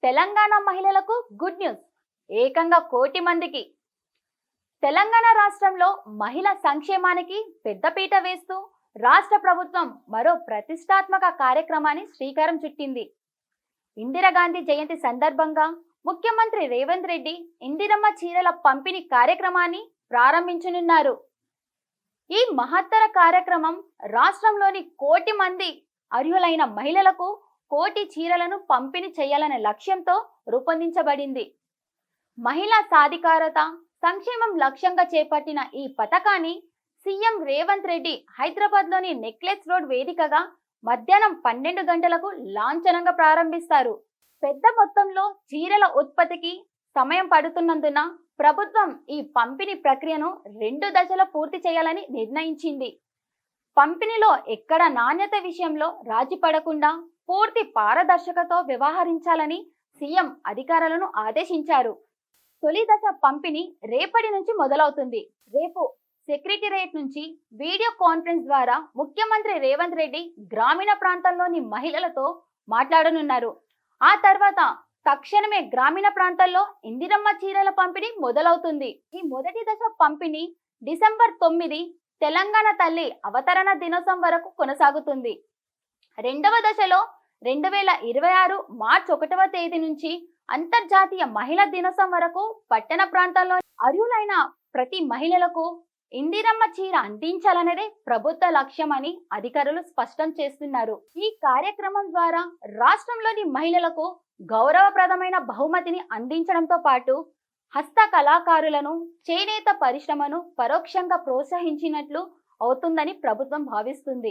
తెలంగాణ మహిళలకు good news. ఏకంగా 1,00,00,000 మందికి. తెలంగాణ రాష్ట్రంలో మహిళా సంక్షేమానికి పెద్దపీట వేస్తూ రాష్ట్ర ప్రభుత్వం మరో ప్రతిష్టాత్మక కార్యక్రమాన్ని శ్రీకారం చుట్టింది. ఇందిరాగాంధీ జయంతి సందర్భంగా ముఖ్యమంత్రి రేవంత్ రెడ్డి ఇందిరమ్మ చీరల పంపిణీ కార్యక్రమాన్ని ప్రారంభించనున్నారు. ఈ మహత్తర కార్యక్రమం రాష్ట్రంలోని 1,00,00,000 మంది అర్హులైన మహిళలకు 1,00,00,000 చీరలను పంపిణీ చేయాలనే లక్ష్యంతో రూపొందించబడింది. మహిళా సాధికారత, సంక్షేమం లక్ష్యంగా చేపట్టిన ఈ పథకాన్ని సీఎం రేవంత్ రెడ్డి హైదరాబాద్లోని నెక్లెస్ రోడ్ వేదికగా మధ్యాహ్నం 12 గంటలకు లాంఛనంగా ప్రారంభిస్తారు. పెద్ద మొత్తంలో చీరల ఉత్పత్తికి సమయం పడుతున్నందున ప్రభుత్వం ఈ పంపిణీ ప్రక్రియను 2 దశలో పూర్తి చేయాలని నిర్ణయించింది. పంపిణీలో ఎక్కడ నాణ్యత విషయంలో రాజీ పడకుండా పూర్తి పారదర్శకతో వ్యవహరించాలని సీఎం అధికారులను ఆదేశించారు. తొలి దశ పంపిణీ రేపటి నుంచి మొదలవుతుంది. రేపు సెక్రటేరియట్ నుంచి వీడియో కాన్ఫరెన్స్ ద్వారా ముఖ్యమంత్రి రేవంత్ రెడ్డి గ్రామీణ ప్రాంతాల్లోని మహిళలతో మాట్లాడనున్నారు. ఆ తర్వాత తక్షణమే గ్రామీణ ప్రాంతాల్లో ఇందిరమ్మ చీరల పంపిణీ మొదలవుతుంది. ఈ మొదటి దశ పంపిణీ డిసెంబర్ 9 తెలంగాణ తల్లి అవతరణ దినోత్సవం వరకు కొనసాగుతుంది. రెండవ దశలో 2026 మార్చి 1వ తేదీ నుంచి అంతర్జాతీయ మహిళా దినోత్సవం వరకు పట్టణ ప్రాంతాల్లో అర్హులైన ప్రతి మహిళలకు ఇందిరమ్మ చీర అందించాలనేదే ప్రభుత్వ లక్ష్యమని అధికారులు స్పష్టం చేస్తున్నారు. ఈ కార్యక్రమం ద్వారా రాష్ట్రంలోని మహిళలకు గౌరవప్రదమైన బహుమతిని అందించడంతో పాటు హస్త కళాకారులను, చేనేత పరిశ్రమను పరోక్షంగా ప్రోత్సహించినట్లు అవుతుందని ప్రభుత్వం భావిస్తుంది.